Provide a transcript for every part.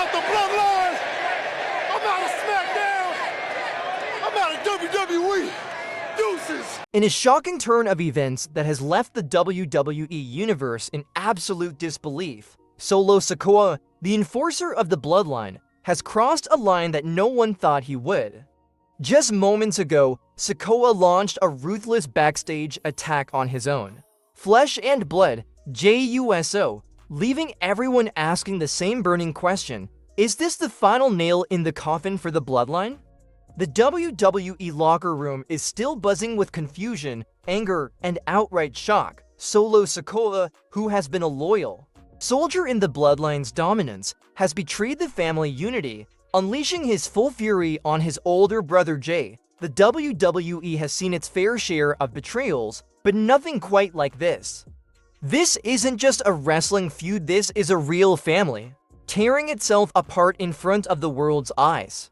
out the Bloodline. I'm out of SmackDown. I'm out of WWE. Deuces. In a shocking turn of events that has left the WWE Universe in absolute disbelief, Solo SIKOA, the enforcer of the Bloodline, has crossed a line that no one thought he would. Just moments ago, SIKOA launched a ruthless backstage attack on his own. Flesh and blood, Jey Uso, leaving everyone asking the same burning question: is this the final nail in the coffin for the Bloodline? The WWE locker room is still buzzing with confusion, anger, and outright shock. Solo SIKOA, who has been a loyal soldier in the Bloodline's dominance, has betrayed the family unity, unleashing his full fury on his older brother Jey. The WWE has seen its fair share of betrayals, but nothing quite like this. This isn't just a wrestling feud, this is a real family, tearing itself apart in front of the world's eyes.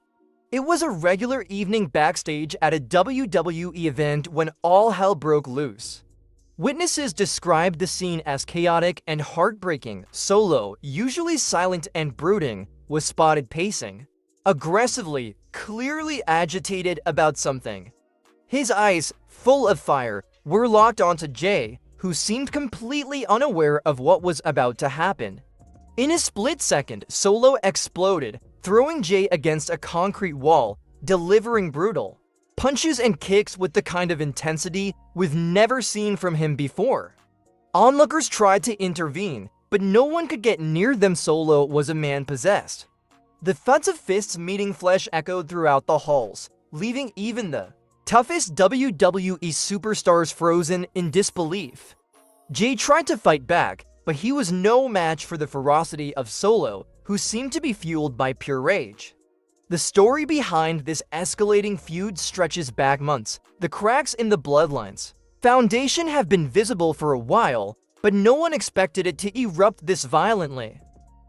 It was a regular evening backstage at a WWE event when all hell broke loose. Witnesses described the scene as chaotic and heartbreaking. Solo, usually silent and brooding, was spotted pacing aggressively, clearly agitated about something. His eyes, full of fire, were locked onto Jey, who seemed completely unaware of what was about to happen. In a split second, Solo exploded, throwing Jey against a concrete wall, delivering brutal punches and kicks with the kind of intensity we've never seen from him before. Onlookers tried to intervene, but no one could get near them. Solo was a man possessed. The thuds of fists meeting flesh echoed throughout the halls, leaving even the toughest WWE superstars frozen in disbelief. Jey tried to fight back, but he was no match for the ferocity of Solo, who seemed to be fueled by pure rage. The story behind this escalating feud stretches back months. The cracks in the Bloodline's foundation have been visible for a while, but no one expected it to erupt this violently.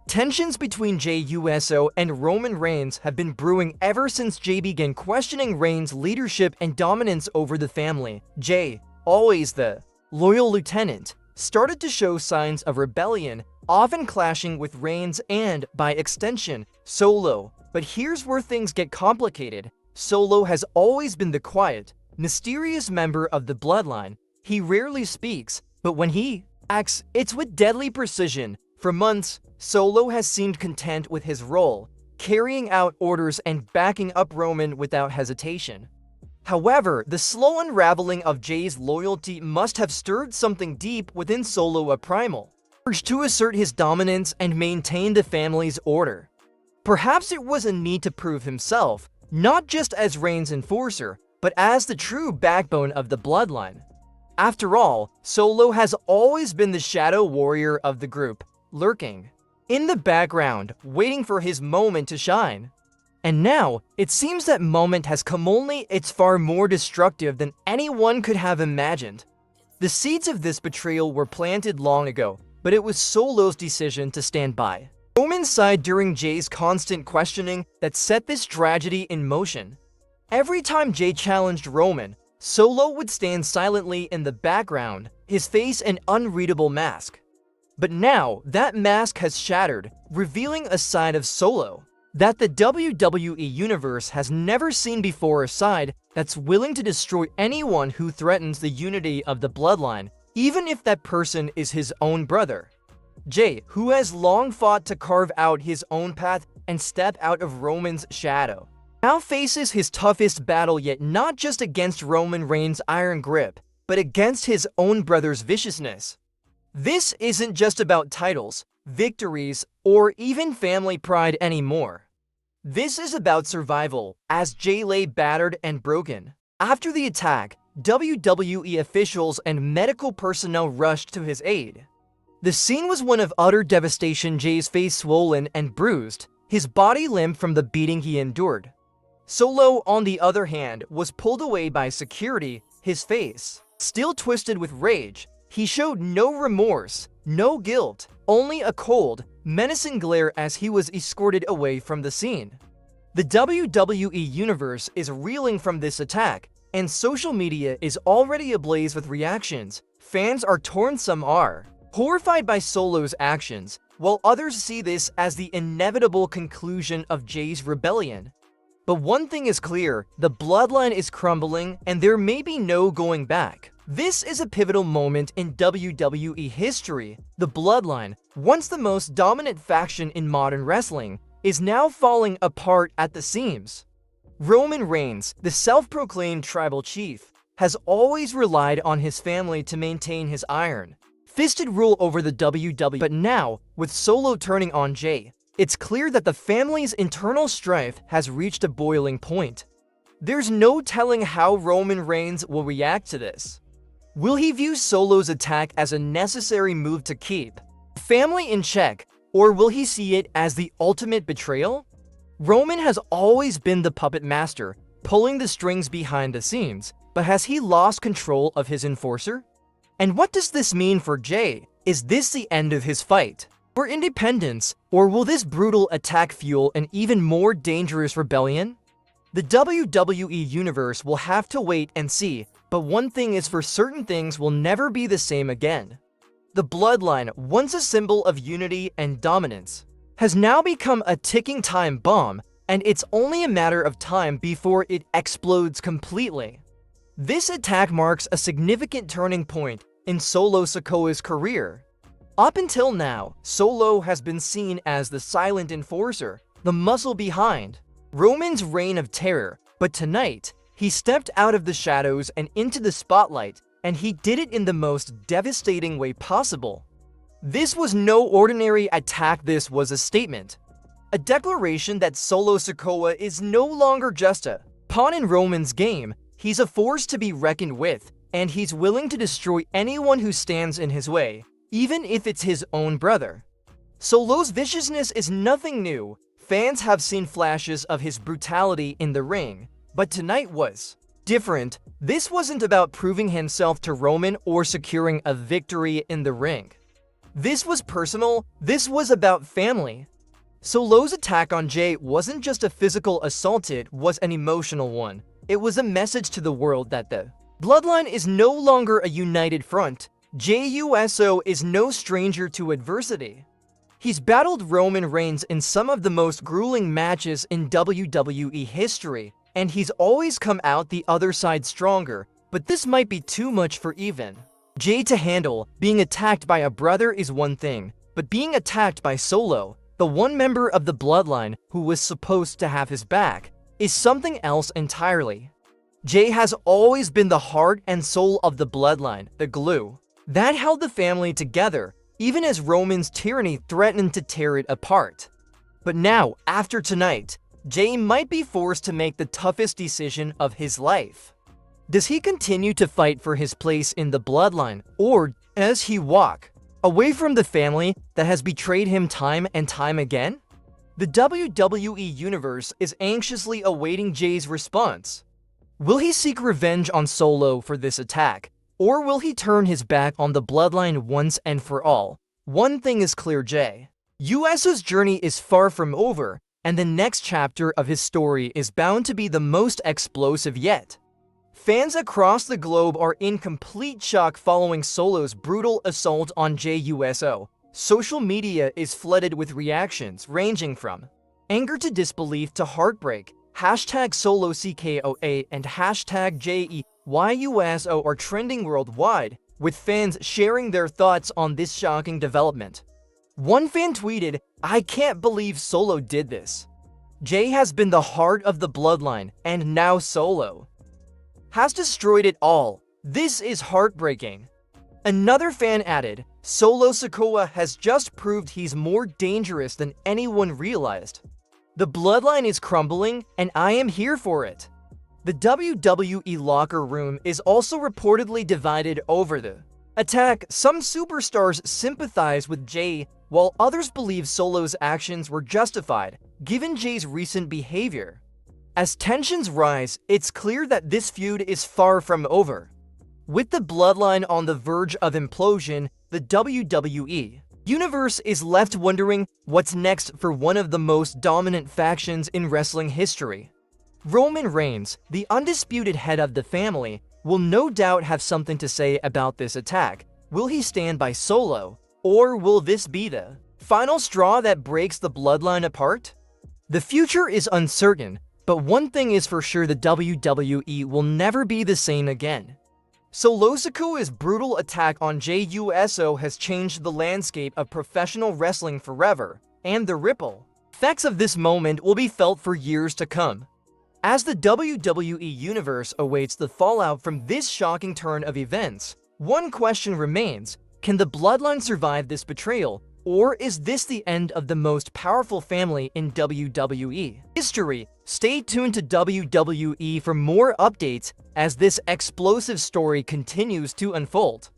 Tensions between Jey Uso and Roman Reigns have been brewing ever since Jey began questioning Reigns' leadership and dominance over the family. Jey, always the loyal lieutenant, started to show signs of rebellion, often clashing with Reigns and, by extension, Solo. But here's where things get complicated. Solo has always been the quiet, mysterious member of the Bloodline. He rarely speaks, but when he acts, it's with deadly precision. For months, Solo has seemed content with his role, carrying out orders and backing up Roman without hesitation. However, the slow unraveling of Jey's loyalty must have stirred something deep within Solo, a primal urge to assert his dominance and maintain the family's order. Perhaps it was a need to prove himself, not just as Reigns' enforcer, but as the true backbone of the Bloodline. After all, Solo has always been the shadow warrior of the group, lurking in the background, waiting for his moment to shine. And now, it seems that moment has come. Only it's far more destructive than anyone could have imagined. The seeds of this betrayal were planted long ago, but it was Solo's decision to stand by Roman's side during Jey's constant questioning that set this tragedy in motion. Every time Jey challenged Roman, Solo would stand silently in the background, his face an unreadable mask. But now, that mask has shattered, revealing a side of Solo that the WWE Universe has never seen before, a side that's willing to destroy anyone who threatens the unity of the Bloodline, even if that person is his own brother. Jey, who has long fought to carve out his own path and step out of Roman's shadow, now faces his toughest battle yet, not just against Roman Reigns' iron grip, but against his own brother's viciousness. This isn't just about titles, victories, or even family pride anymore. This is about survival, as Jey lay battered and broken. After the attack, WWE officials and medical personnel rushed to his aid. The scene was one of utter devastation, Jey's face swollen and bruised, his body limp from the beating he endured. Solo, on the other hand, was pulled away by security, his face still twisted with rage. He showed no remorse, no guilt, only a cold, menacing glare as he was escorted away from the scene. The WWE Universe is reeling from this attack, and social media is already ablaze with reactions. Fans are torn, some are horrified by Solo's actions, while others see this as the inevitable conclusion of Jey's rebellion. But one thing is clear, the bloodline is crumbling and there may be no going back. This is a pivotal moment in WWE history. The bloodline, once the most dominant faction in modern wrestling, is now falling apart at the seams. Roman Reigns, the self-proclaimed tribal chief, has always relied on his family to maintain his iron-fisted rule over the WWE. But now, with Solo turning on Jey, it's clear that the family's internal strife has reached a boiling point. There's no telling how Roman Reigns will react to this. Will he view Solo's attack as a necessary move to keep family in check, or will he see it as the ultimate betrayal? Roman has always been the puppet master, pulling the strings behind the scenes, but has he lost control of his enforcer? And what does this mean for Jey? Is this the end of his fight for independence, or will this brutal attack fuel an even more dangerous rebellion? The WWE Universe will have to wait and see, but one thing is for certain, things will never be the same again. The bloodline, once a symbol of unity and dominance, has now become a ticking time bomb, and it's only a matter of time before it explodes completely. This attack marks a significant turning point in Solo SIKOA's career. Up until now, Solo has been seen as the silent enforcer, the muscle behind Roman's reign of terror, but tonight, he stepped out of the shadows and into the spotlight, and he did it in the most devastating way possible. This was no ordinary attack, this was a statement. A declaration that Solo SIKOA is no longer just a pawn in Roman's game, he's a force to be reckoned with, and he's willing to destroy anyone who stands in his way, even if it's his own brother. Solo's viciousness is nothing new. Fans have seen flashes of his brutality in the ring, but tonight was different. This wasn't about proving himself to Roman or securing a victory in the ring. This was personal. This was about family. Solo's attack on Jey wasn't just a physical assault, it was an emotional one. It was a message to the world that the bloodline is no longer a united front. Jey Uso is no stranger to adversity. He's battled Roman Reigns in some of the most grueling matches in WWE history, and he's always come out the other side stronger, but this might be too much for even Jey to handle. Being attacked by a brother is one thing, but being attacked by Solo, the one member of the bloodline who was supposed to have his back, is something else entirely. Jey has always been the heart and soul of the bloodline, the glue that held the family together, even as Roman's tyranny threatened to tear it apart. But now, after tonight, Jey might be forced to make the toughest decision of his life. Does he continue to fight for his place in the bloodline, or does he walk away from the family that has betrayed him time and time again? The WWE Universe is anxiously awaiting Jey's response. Will he seek revenge on Solo for this attack, or will he turn his back on the bloodline once and for all? One thing is clear, Jey Uso's journey is far from over, and the next chapter of his story is bound to be the most explosive yet. Fans across the globe are in complete shock following Solo's brutal assault on Jey Uso. Social media is flooded with reactions ranging from anger to disbelief to heartbreak. Hashtag Solo SIKOA and hashtag Jey Uso are trending worldwide, with fans sharing their thoughts on this shocking development. One fan tweeted, "I can't believe Solo did this. Jey has been the heart of the bloodline, and now Solo has destroyed it all. This is heartbreaking." Another fan added, "Solo SIKOA has just proved he's more dangerous than anyone realized. The bloodline is crumbling, and I am here for it." The WWE locker room is also reportedly divided over the attack. Some superstars sympathize with Jey, while others believe Solo's actions were justified, given Jey's recent behavior. As tensions rise, it's clear that this feud is far from over. With the bloodline on the verge of implosion, the WWE Universe is left wondering what's next for one of the most dominant factions in wrestling history. Roman Reigns, the undisputed head of the family, will no doubt have something to say about this attack. Will he stand by Solo, or will this be the Final straw that breaks the Bloodline apart? The future is uncertain, but one thing is for sure: the WWE will never be the same again. Solo SIKOA's brutal attack on Jey Uso has changed the landscape of professional wrestling forever, and the ripple effects of this moment will be felt for years to come. As the WWE Universe awaits the fallout from this shocking turn of events, one question remains: can the Bloodline survive this betrayal, or is this the end of the most powerful family in WWE history? Stay tuned to WWE for more updates as this explosive story continues to unfold.